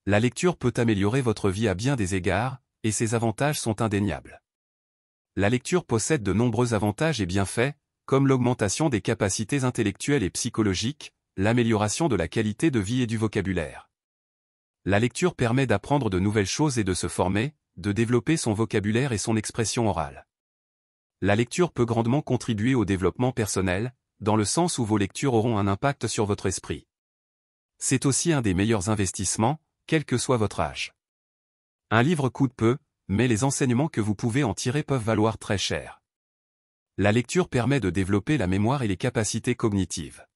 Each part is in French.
La lecture peut améliorer votre vie à bien des égards, et ses avantages sont indéniables. La lecture possède de nombreux avantages et bienfaits, comme l'augmentation des capacités intellectuelles et psychologiques, l'amélioration de la qualité de vie et du vocabulaire. La lecture permet d'apprendre de nouvelles choses et de se former, de développer son vocabulaire et son expression orale. La lecture peut grandement contribuer au développement personnel, dans le sens où vos lectures auront un impact sur votre esprit. C'est aussi un des meilleurs investissements, quel que soit votre âge. Un livre coûte peu, mais les enseignements que vous pouvez en tirer peuvent valoir très cher. La lecture permet de développer la mémoire et les capacités cognitives.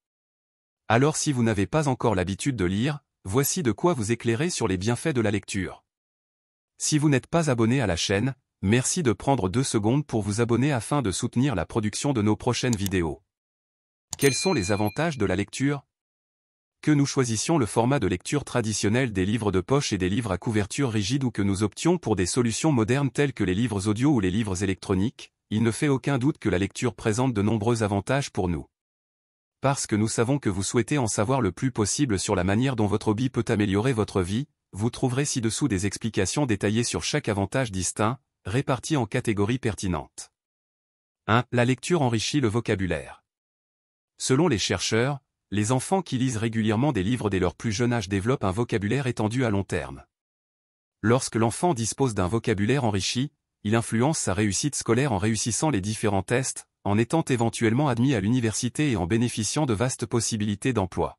Alors si vous n'avez pas encore l'habitude de lire, voici de quoi vous éclairer sur les bienfaits de la lecture. Si vous n'êtes pas abonné à la chaîne, merci de prendre 2 secondes pour vous abonner afin de soutenir la production de nos prochaines vidéos. Quels sont les avantages de la lecture ? Que nous choisissions le format de lecture traditionnel des livres de poche et des livres à couverture rigide ou que nous options pour des solutions modernes telles que les livres audio ou les livres électroniques, il ne fait aucun doute que la lecture présente de nombreux avantages pour nous. Parce que nous savons que vous souhaitez en savoir le plus possible sur la manière dont votre hobby peut améliorer votre vie, vous trouverez ci-dessous des explications détaillées sur chaque avantage distinct, répartis en catégories pertinentes. 1. La lecture enrichit le vocabulaire. Selon les chercheurs, les enfants qui lisent régulièrement des livres dès leur plus jeune âge développent un vocabulaire étendu à long terme. Lorsque l'enfant dispose d'un vocabulaire enrichi, il influence sa réussite scolaire en réussissant les différents tests, en étant éventuellement admis à l'université et en bénéficiant de vastes possibilités d'emploi.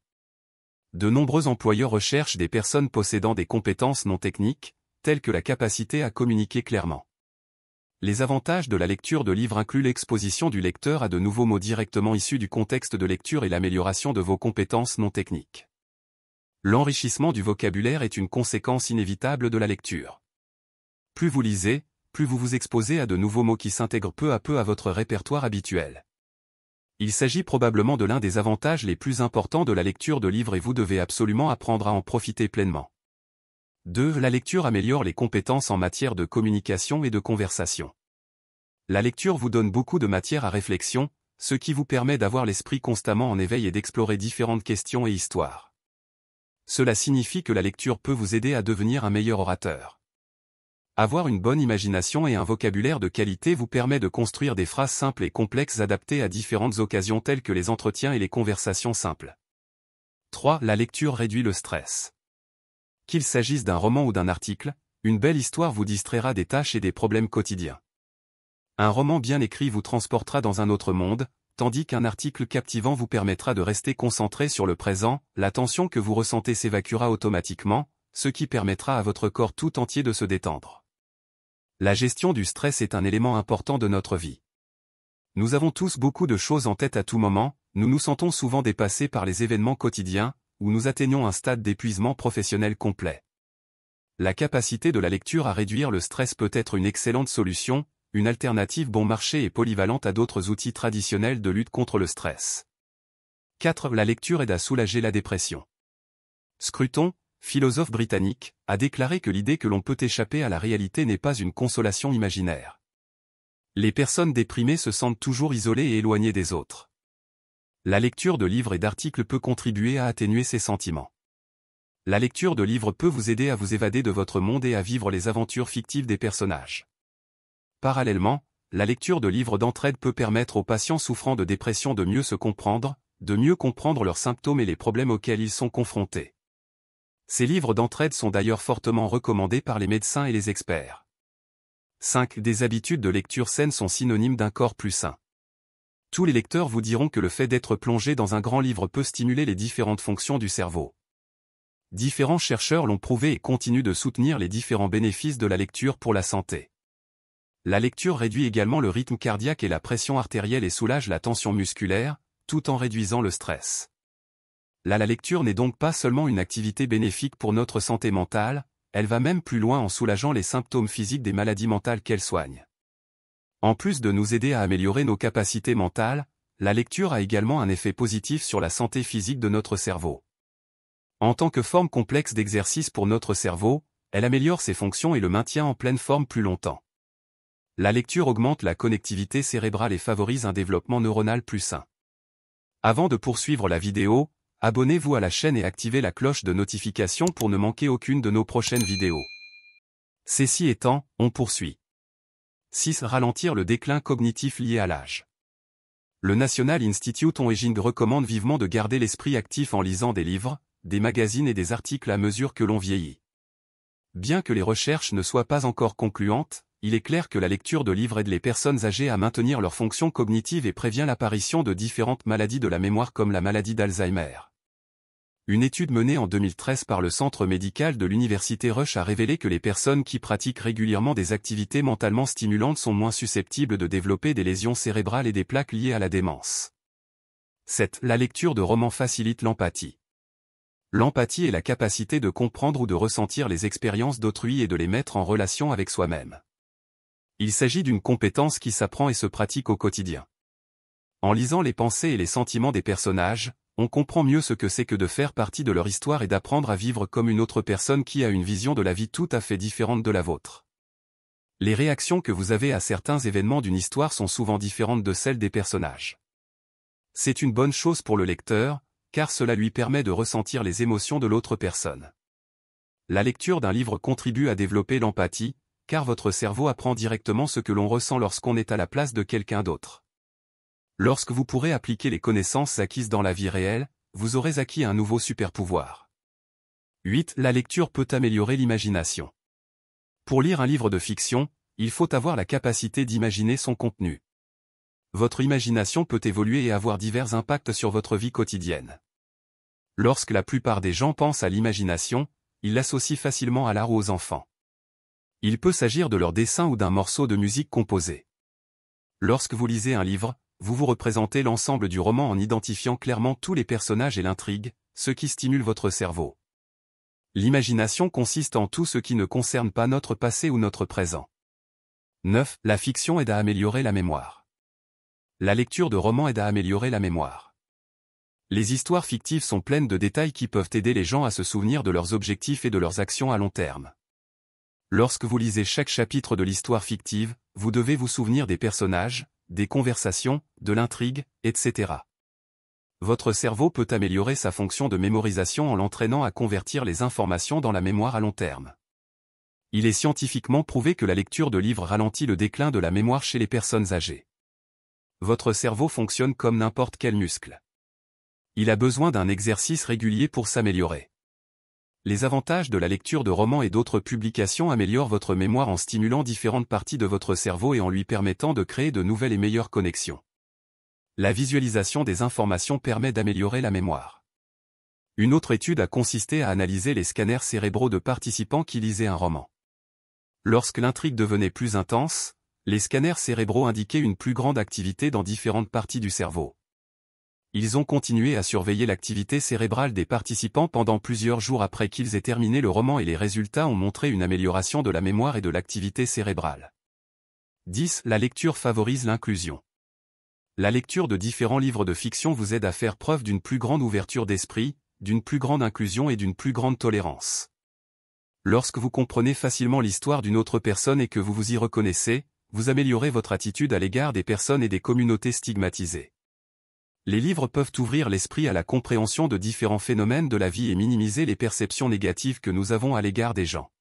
De nombreux employeurs recherchent des personnes possédant des compétences non techniques, telles que la capacité à communiquer clairement. Les avantages de la lecture de livres incluent l'exposition du lecteur à de nouveaux mots directement issus du contexte de lecture et l'amélioration de vos compétences non techniques. L'enrichissement du vocabulaire est une conséquence inévitable de la lecture. Plus vous lisez, plus vous vous exposez à de nouveaux mots qui s'intègrent peu à peu à votre répertoire habituel. Il s'agit probablement de l'un des avantages les plus importants de la lecture de livres et vous devez absolument apprendre à en profiter pleinement. 2. La lecture améliore les compétences en matière de communication et de conversation. La lecture vous donne beaucoup de matière à réflexion, ce qui vous permet d'avoir l'esprit constamment en éveil et d'explorer différentes questions et histoires. Cela signifie que la lecture peut vous aider à devenir un meilleur orateur. Avoir une bonne imagination et un vocabulaire de qualité vous permet de construire des phrases simples et complexes adaptées à différentes occasions telles que les entretiens et les conversations simples. 3. La lecture réduit le stress. Qu'il s'agisse d'un roman ou d'un article, une belle histoire vous distraira des tâches et des problèmes quotidiens. Un roman bien écrit vous transportera dans un autre monde, tandis qu'un article captivant vous permettra de rester concentré sur le présent, la tension que vous ressentez s'évacuera automatiquement, ce qui permettra à votre corps tout entier de se détendre. La gestion du stress est un élément important de notre vie. Nous avons tous beaucoup de choses en tête à tout moment, nous nous sentons souvent dépassés par les événements quotidiens, où nous atteignons un stade d'épuisement professionnel complet. La capacité de la lecture à réduire le stress peut être une excellente solution, une alternative bon marché et polyvalente à d'autres outils traditionnels de lutte contre le stress. 4. La lecture aide à soulager la dépression. Scruton, philosophe britannique, a déclaré que l'idée que l'on peut échapper à la réalité n'est pas une consolation imaginaire. Les personnes déprimées se sentent toujours isolées et éloignées des autres. La lecture de livres et d'articles peut contribuer à atténuer ces sentiments. La lecture de livres peut vous aider à vous évader de votre monde et à vivre les aventures fictives des personnages. Parallèlement, la lecture de livres d'entraide peut permettre aux patients souffrant de dépression de mieux se comprendre, de mieux comprendre leurs symptômes et les problèmes auxquels ils sont confrontés. Ces livres d'entraide sont d'ailleurs fortement recommandés par les médecins et les experts. 5. Des habitudes de lecture saines sont synonymes d'un corps plus sain. Tous les lecteurs vous diront que le fait d'être plongé dans un grand livre peut stimuler les différentes fonctions du cerveau. Différents chercheurs l'ont prouvé et continuent de soutenir les différents bénéfices de la lecture pour la santé. La lecture réduit également le rythme cardiaque et la pression artérielle et soulage la tension musculaire, tout en réduisant le stress. La lecture n'est donc pas seulement une activité bénéfique pour notre santé mentale, elle va même plus loin en soulageant les symptômes physiques des maladies mentales qu'elle soigne. En plus de nous aider à améliorer nos capacités mentales, la lecture a également un effet positif sur la santé physique de notre cerveau. En tant que forme complexe d'exercice pour notre cerveau, elle améliore ses fonctions et le maintient en pleine forme plus longtemps. La lecture augmente la connectivité cérébrale et favorise un développement neuronal plus sain. Avant de poursuivre la vidéo, Abonnez-vous à la chaîne et activez la cloche de notification pour ne manquer aucune de nos prochaines vidéos. Ceci étant, on poursuit. 6. Ralentir le déclin cognitif lié à l'âge. Le National Institute on Aging recommande vivement de garder l'esprit actif en lisant des livres, des magazines et des articles à mesure que l'on vieillit. Bien que les recherches ne soient pas encore concluantes, il est clair que la lecture de livres aide les personnes âgées à maintenir leur fonction cognitive et prévient l'apparition de différentes maladies de la mémoire comme la maladie d'Alzheimer. Une étude menée en 2013 par le Centre médical de l'Université Rush a révélé que les personnes qui pratiquent régulièrement des activités mentalement stimulantes sont moins susceptibles de développer des lésions cérébrales et des plaques liées à la démence. 7. La lecture de romans facilite l'empathie. L'empathie est la capacité de comprendre ou de ressentir les expériences d'autrui et de les mettre en relation avec soi-même. Il s'agit d'une compétence qui s'apprend et se pratique au quotidien. En lisant les pensées et les sentiments des personnages, on comprend mieux ce que c'est que de faire partie de leur histoire et d'apprendre à vivre comme une autre personne qui a une vision de la vie tout à fait différente de la vôtre. Les réactions que vous avez à certains événements d'une histoire sont souvent différentes de celles des personnages. C'est une bonne chose pour le lecteur, car cela lui permet de ressentir les émotions de l'autre personne. La lecture d'un livre contribue à développer l'empathie, car votre cerveau apprend directement ce que l'on ressent lorsqu'on est à la place de quelqu'un d'autre. Lorsque vous pourrez appliquer les connaissances acquises dans la vie réelle, vous aurez acquis un nouveau super-pouvoir. 8. La lecture peut améliorer l'imagination. Pour lire un livre de fiction, il faut avoir la capacité d'imaginer son contenu. Votre imagination peut évoluer et avoir divers impacts sur votre vie quotidienne. Lorsque la plupart des gens pensent à l'imagination, ils l'associent facilement à l'art ou aux enfants. Il peut s'agir de leur dessin ou d'un morceau de musique composé. Lorsque vous lisez un livre, vous vous représentez l'ensemble du roman en identifiant clairement tous les personnages et l'intrigue, ce qui stimule votre cerveau. L'imagination consiste en tout ce qui ne concerne pas notre passé ou notre présent. 9. La fiction aide à améliorer la mémoire. La lecture de romans aide à améliorer la mémoire. Les histoires fictives sont pleines de détails qui peuvent aider les gens à se souvenir de leurs objectifs et de leurs actions à long terme. Lorsque vous lisez chaque chapitre de l'histoire fictive, vous devez vous souvenir des personnages, des conversations, de l'intrigue, etc. Votre cerveau peut améliorer sa fonction de mémorisation en l'entraînant à convertir les informations dans la mémoire à long terme. Il est scientifiquement prouvé que la lecture de livres ralentit le déclin de la mémoire chez les personnes âgées. Votre cerveau fonctionne comme n'importe quel muscle. Il a besoin d'un exercice régulier pour s'améliorer. Les avantages de la lecture de romans et d'autres publications améliorent votre mémoire en stimulant différentes parties de votre cerveau et en lui permettant de créer de nouvelles et meilleures connexions. La visualisation des informations permet d'améliorer la mémoire. Une autre étude a consisté à analyser les scanners cérébraux de participants qui lisaient un roman. Lorsque l'intrigue devenait plus intense, les scanners cérébraux indiquaient une plus grande activité dans différentes parties du cerveau. Ils ont continué à surveiller l'activité cérébrale des participants pendant plusieurs jours après qu'ils aient terminé le roman et les résultats ont montré une amélioration de la mémoire et de l'activité cérébrale. 10. La lecture favorise l'inclusion. La lecture de différents livres de fiction vous aide à faire preuve d'une plus grande ouverture d'esprit, d'une plus grande inclusion et d'une plus grande tolérance. Lorsque vous comprenez facilement l'histoire d'une autre personne et que vous vous y reconnaissez, vous améliorez votre attitude à l'égard des personnes et des communautés stigmatisées. Les livres peuvent ouvrir l'esprit à la compréhension de différents phénomènes de la vie et minimiser les perceptions négatives que nous avons à l'égard des gens.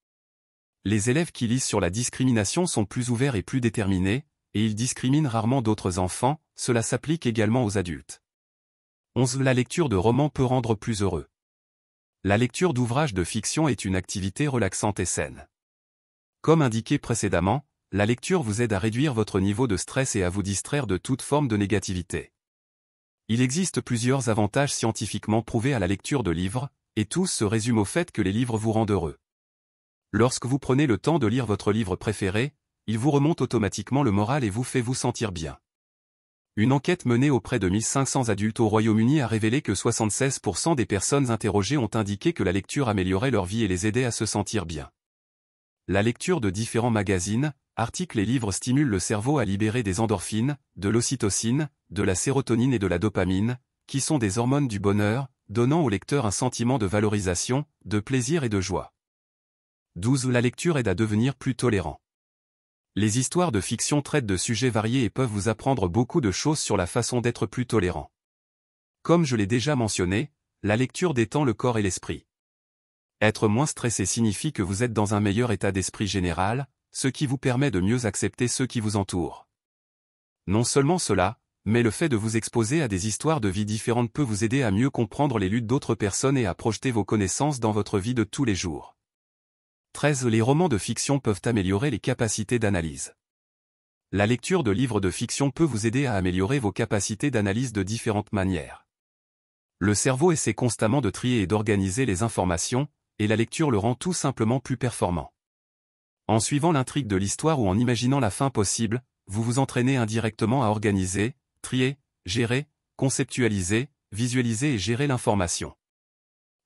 Les élèves qui lisent sur la discrimination sont plus ouverts et plus déterminés, et ils discriminent rarement d'autres enfants, cela s'applique également aux adultes. 11. La lecture de romans peut rendre plus heureux. La lecture d'ouvrages de fiction est une activité relaxante et saine. Comme indiqué précédemment, la lecture vous aide à réduire votre niveau de stress et à vous distraire de toute forme de négativité. Il existe plusieurs avantages scientifiquement prouvés à la lecture de livres, et tous se résument au fait que les livres vous rendent heureux. Lorsque vous prenez le temps de lire votre livre préféré, il vous remonte automatiquement le moral et vous fait vous sentir bien. Une enquête menée auprès de 1500 adultes au Royaume-Uni a révélé que 76% des personnes interrogées ont indiqué que la lecture améliorait leur vie et les aidait à se sentir bien. La lecture de différents magazines, articles et livres stimule le cerveau à libérer des endorphines, de l'ocytocine, de la sérotonine et de la dopamine, qui sont des hormones du bonheur, donnant au lecteur un sentiment de valorisation, de plaisir et de joie. 12. La lecture aide à devenir plus tolérant. Les histoires de fiction traitent de sujets variés et peuvent vous apprendre beaucoup de choses sur la façon d'être plus tolérant. Comme je l'ai déjà mentionné, La lecture détend le corps et l'esprit. Être moins stressé signifie que vous êtes dans un meilleur état d'esprit général, ce qui vous permet de mieux accepter ceux qui vous entourent. Non seulement cela, mais le fait de vous exposer à des histoires de vie différentes peut vous aider à mieux comprendre les luttes d'autres personnes et à projeter vos connaissances dans votre vie de tous les jours. 13. Les romans de fiction peuvent améliorer les capacités d'analyse. La lecture de livres de fiction peut vous aider à améliorer vos capacités d'analyse de différentes manières. Le cerveau essaie constamment de trier et d'organiser les informations, et la lecture le rend tout simplement plus performant. En suivant l'intrigue de l'histoire ou en imaginant la fin possible, vous vous entraînez indirectement à organiser, trier, gérer, conceptualiser, visualiser et gérer l'information.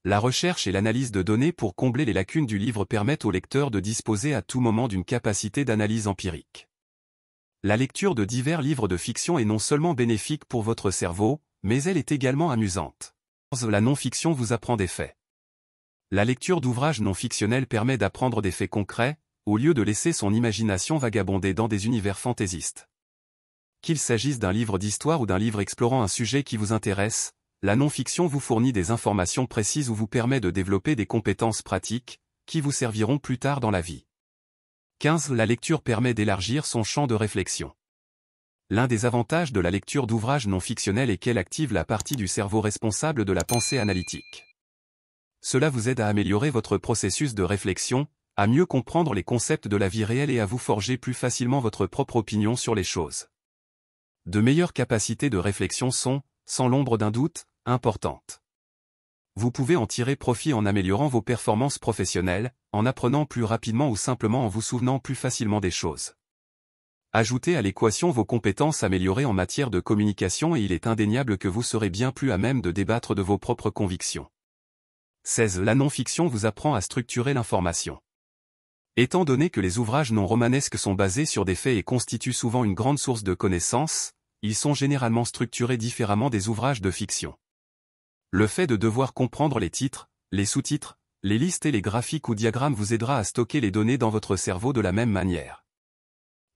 La recherche et l'analyse de données pour combler les lacunes du livre permettent au lecteur de disposer à tout moment d'une capacité d'analyse empirique. La lecture de divers livres de fiction est non seulement bénéfique pour votre cerveau, mais elle est également amusante. La non-fiction vous apprend des faits. La lecture d'ouvrages non fictionnels permet d'apprendre des faits concrets, au lieu de laisser son imagination vagabonder dans des univers fantaisistes. Qu'il s'agisse d'un livre d'histoire ou d'un livre explorant un sujet qui vous intéresse, la non-fiction vous fournit des informations précises ou vous permet de développer des compétences pratiques, qui vous serviront plus tard dans la vie. 15. La lecture permet d'élargir son champ de réflexion. L'un des avantages de la lecture d'ouvrages non fictionnels est qu'elle active la partie du cerveau responsable de la pensée analytique. Cela vous aide à améliorer votre processus de réflexion, à mieux comprendre les concepts de la vie réelle et à vous forger plus facilement votre propre opinion sur les choses. De meilleures capacités de réflexion sont, sans l'ombre d'un doute, importantes. Vous pouvez en tirer profit en améliorant vos performances professionnelles, en apprenant plus rapidement ou simplement en vous souvenant plus facilement des choses. Ajoutez à l'équation vos compétences améliorées en matière de communication et il est indéniable que vous serez bien plus à même de débattre de vos propres convictions. 16. La non-fiction vous apprend à structurer l'information. Étant donné que les ouvrages non romanesques sont basés sur des faits et constituent souvent une grande source de connaissances, ils sont généralement structurés différemment des ouvrages de fiction. Le fait de devoir comprendre les titres, les sous-titres, les listes et les graphiques ou diagrammes vous aidera à stocker les données dans votre cerveau de la même manière.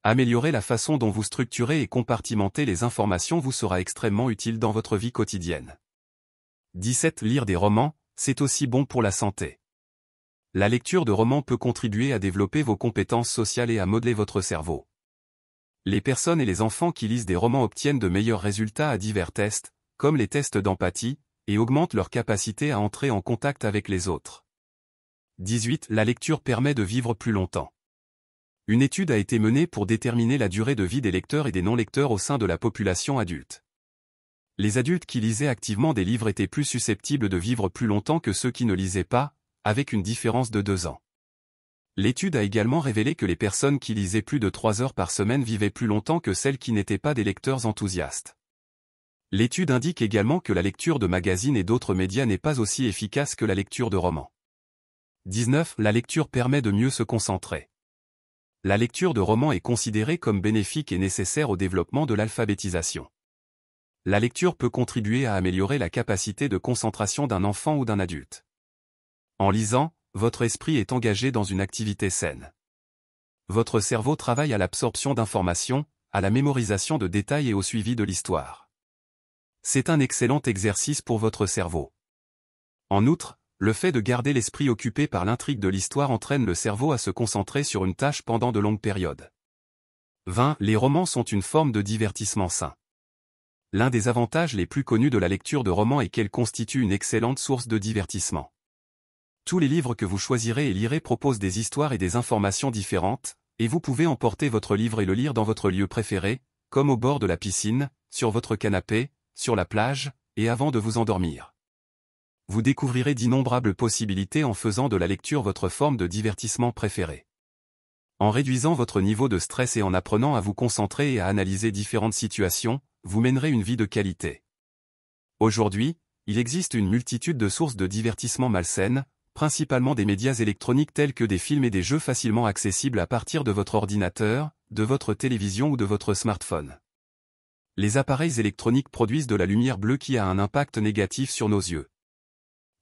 Améliorer la façon dont vous structurez et compartimentez les informations vous sera extrêmement utile dans votre vie quotidienne. 17. Lire des romans, c'est aussi bon pour la santé. La lecture de romans peut contribuer à développer vos compétences sociales et à modeler votre cerveau. Les personnes et les enfants qui lisent des romans obtiennent de meilleurs résultats à divers tests, comme les tests d'empathie, et augmentent leur capacité à entrer en contact avec les autres. 18. La lecture permet de vivre plus longtemps. Une étude a été menée pour déterminer la durée de vie des lecteurs et des non-lecteurs au sein de la population adulte. Les adultes qui lisaient activement des livres étaient plus susceptibles de vivre plus longtemps que ceux qui ne lisaient pas, avec une différence de 2 ans. L'étude a également révélé que les personnes qui lisaient plus de 3 heures par semaine vivaient plus longtemps que celles qui n'étaient pas des lecteurs enthousiastes. L'étude indique également que la lecture de magazines et d'autres médias n'est pas aussi efficace que la lecture de romans. 19. La lecture permet de mieux se concentrer. La lecture de romans est considérée comme bénéfique et nécessaire au développement de l'alphabétisation. La lecture peut contribuer à améliorer la capacité de concentration d'un enfant ou d'un adulte. En lisant, votre esprit est engagé dans une activité saine. Votre cerveau travaille à l'absorption d'informations, à la mémorisation de détails et au suivi de l'histoire. C'est un excellent exercice pour votre cerveau. En outre, le fait de garder l'esprit occupé par l'intrigue de l'histoire entraîne le cerveau à se concentrer sur une tâche pendant de longues périodes. 20. Les romans sont une forme de divertissement sain. L'un des avantages les plus connus de la lecture de romans est qu'elle constitue une excellente source de divertissement. Tous les livres que vous choisirez et lirez proposent des histoires et des informations différentes, et vous pouvez emporter votre livre et le lire dans votre lieu préféré, comme au bord de la piscine, sur votre canapé, sur la plage, et avant de vous endormir. Vous découvrirez d'innombrables possibilités en faisant de la lecture votre forme de divertissement préférée. En réduisant votre niveau de stress et en apprenant à vous concentrer et à analyser différentes situations, vous mènerez une vie de qualité. Aujourd'hui, il existe une multitude de sources de divertissement malsaines, principalement des médias électroniques tels que des films et des jeux facilement accessibles à partir de votre ordinateur, de votre télévision ou de votre smartphone. Les appareils électroniques produisent de la lumière bleue qui a un impact négatif sur nos yeux.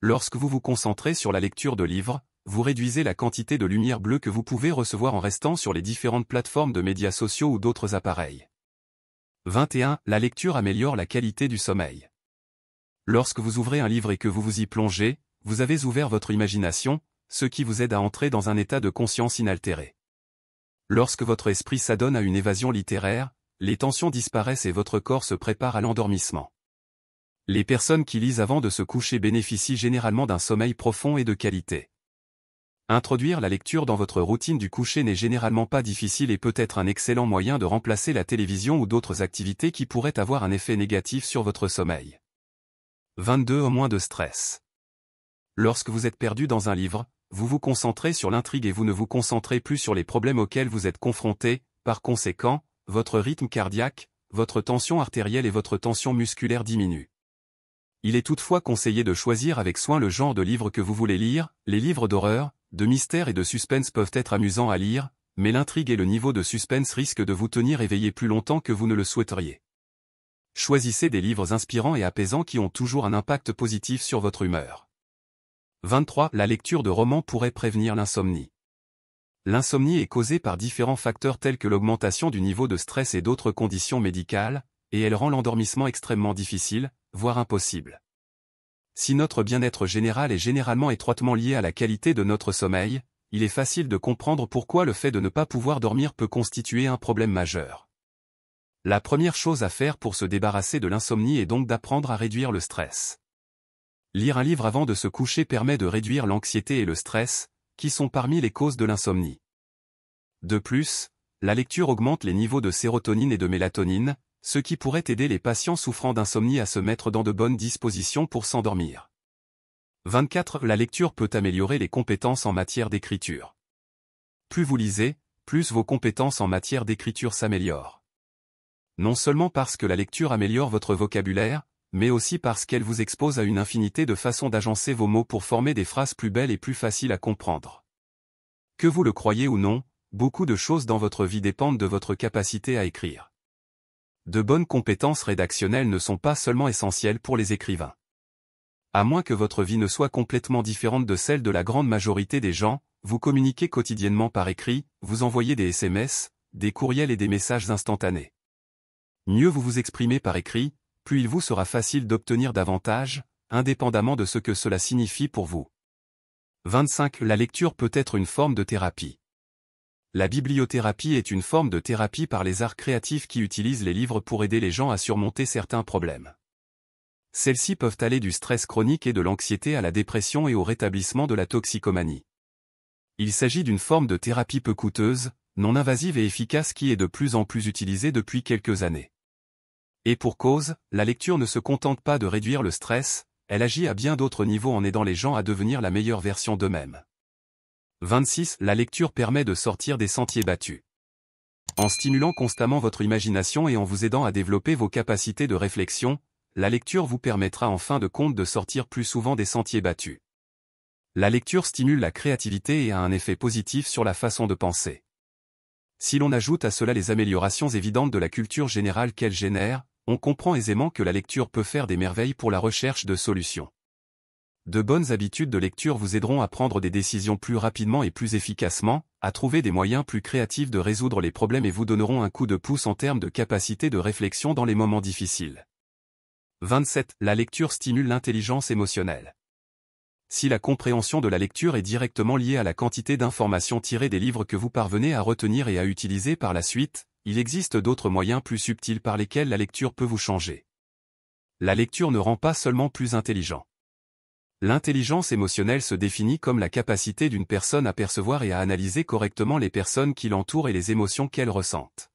Lorsque vous vous concentrez sur la lecture de livres, vous réduisez la quantité de lumière bleue que vous pouvez recevoir en restant sur les différentes plateformes de médias sociaux ou d'autres appareils. 21. La lecture améliore la qualité du sommeil. Lorsque vous ouvrez un livre et que vous vous y plongez, vous avez ouvert votre imagination, ce qui vous aide à entrer dans un état de conscience inaltéré. Lorsque votre esprit s'adonne à une évasion littéraire, les tensions disparaissent et votre corps se prépare à l'endormissement. Les personnes qui lisent avant de se coucher bénéficient généralement d'un sommeil profond et de qualité. Introduire la lecture dans votre routine du coucher n'est généralement pas difficile et peut être un excellent moyen de remplacer la télévision ou d'autres activités qui pourraient avoir un effet négatif sur votre sommeil. 22. Au moins de stress. Lorsque vous êtes perdu dans un livre, vous vous concentrez sur l'intrigue et vous ne vous concentrez plus sur les problèmes auxquels vous êtes confronté, par conséquent, votre rythme cardiaque, votre tension artérielle et votre tension musculaire diminuent. Il est toutefois conseillé de choisir avec soin le genre de livre que vous voulez lire. Les livres d'horreur, de mystère et de suspense peuvent être amusants à lire, mais l'intrigue et le niveau de suspense risquent de vous tenir éveillé plus longtemps que vous ne le souhaiteriez. Choisissez des livres inspirants et apaisants qui ont toujours un impact positif sur votre humeur. 23. La lecture de romans pourrait prévenir l'insomnie. L'insomnie est causée par différents facteurs tels que l'augmentation du niveau de stress et d'autres conditions médicales, et elle rend l'endormissement extrêmement difficile, voire impossible. Si notre bien-être général est généralement étroitement lié à la qualité de notre sommeil, il est facile de comprendre pourquoi le fait de ne pas pouvoir dormir peut constituer un problème majeur. La première chose à faire pour se débarrasser de l'insomnie est donc d'apprendre à réduire le stress. Lire un livre avant de se coucher permet de réduire l'anxiété et le stress, qui sont parmi les causes de l'insomnie. De plus, la lecture augmente les niveaux de sérotonine et de mélatonine, ce qui pourrait aider les patients souffrant d'insomnie à se mettre dans de bonnes dispositions pour s'endormir. 24. La lecture peut améliorer les compétences en matière d'écriture. Plus vous lisez, plus vos compétences en matière d'écriture s'améliorent. Non seulement parce que la lecture améliore votre vocabulaire, mais aussi parce qu'elle vous expose à une infinité de façons d'agencer vos mots pour former des phrases plus belles et plus faciles à comprendre. Que vous le croyez ou non, beaucoup de choses dans votre vie dépendent de votre capacité à écrire. De bonnes compétences rédactionnelles ne sont pas seulement essentielles pour les écrivains. À moins que votre vie ne soit complètement différente de celle de la grande majorité des gens, vous communiquez quotidiennement par écrit, vous envoyez des SMS, des courriels et des messages instantanés. Mieux vous vous exprimez par écrit, plus il vous sera facile d'obtenir davantage, indépendamment de ce que cela signifie pour vous. 25. La lecture peut être une forme de thérapie. La bibliothérapie est une forme de thérapie par les arts créatifs qui utilisent les livres pour aider les gens à surmonter certains problèmes. Celles-ci peuvent aller du stress chronique et de l'anxiété à la dépression et au rétablissement de la toxicomanie. Il s'agit d'une forme de thérapie peu coûteuse, non invasive et efficace qui est de plus en plus utilisée depuis quelques années. Et pour cause, la lecture ne se contente pas de réduire le stress, elle agit à bien d'autres niveaux en aidant les gens à devenir la meilleure version d'eux-mêmes. 26. La lecture permet de sortir des sentiers battus. En stimulant constamment votre imagination et en vous aidant à développer vos capacités de réflexion, la lecture vous permettra en fin de compte de sortir plus souvent des sentiers battus. La lecture stimule la créativité et a un effet positif sur la façon de penser. Si l'on ajoute à cela les améliorations évidentes de la culture générale qu'elle génère, on comprend aisément que la lecture peut faire des merveilles pour la recherche de solutions. De bonnes habitudes de lecture vous aideront à prendre des décisions plus rapidement et plus efficacement, à trouver des moyens plus créatifs de résoudre les problèmes et vous donneront un coup de pouce en termes de capacité de réflexion dans les moments difficiles. 27. La lecture stimule l'intelligence émotionnelle. Si la compréhension de la lecture est directement liée à la quantité d'informations tirées des livres que vous parvenez à retenir et à utiliser par la suite, il existe d'autres moyens plus subtils par lesquels la lecture peut vous changer. La lecture ne rend pas seulement plus intelligent. L'intelligence émotionnelle se définit comme la capacité d'une personne à percevoir et à analyser correctement les personnes qui l'entourent et les émotions qu'elles ressentent.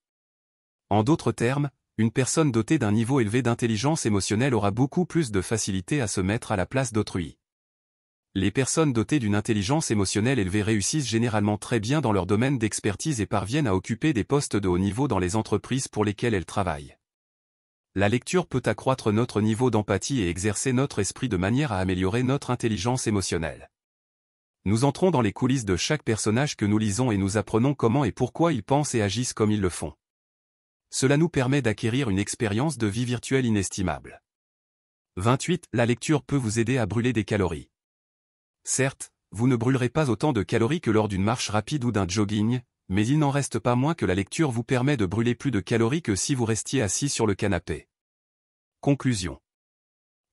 En d'autres termes, une personne dotée d'un niveau élevé d'intelligence émotionnelle aura beaucoup plus de facilité à se mettre à la place d'autrui. Les personnes dotées d'une intelligence émotionnelle élevée réussissent généralement très bien dans leur domaine d'expertise et parviennent à occuper des postes de haut niveau dans les entreprises pour lesquelles elles travaillent. La lecture peut accroître notre niveau d'empathie et exercer notre esprit de manière à améliorer notre intelligence émotionnelle. Nous entrons dans les coulisses de chaque personnage que nous lisons et nous apprenons comment et pourquoi ils pensent et agissent comme ils le font. Cela nous permet d'acquérir une expérience de vie virtuelle inestimable. 28. La lecture peut vous aider à brûler des calories. Certes, vous ne brûlerez pas autant de calories que lors d'une marche rapide ou d'un jogging, mais il n'en reste pas moins que la lecture vous permet de brûler plus de calories que si vous restiez assis sur le canapé. Conclusion.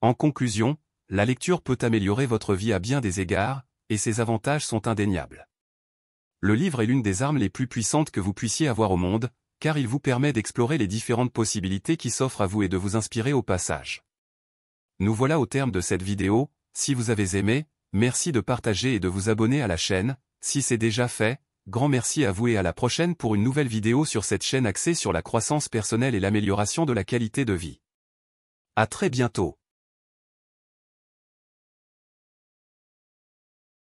En conclusion, la lecture peut améliorer votre vie à bien des égards, et ses avantages sont indéniables. Le livre est l'une des armes les plus puissantes que vous puissiez avoir au monde, car il vous permet d'explorer les différentes possibilités qui s'offrent à vous et de vous inspirer au passage. Nous voilà au terme de cette vidéo. Si vous avez aimé, merci de partager et de vous abonner à la chaîne. Si c'est déjà fait, grand merci à vous et à la prochaine pour une nouvelle vidéo sur cette chaîne axée sur la croissance personnelle et l'amélioration de la qualité de vie. À très bientôt.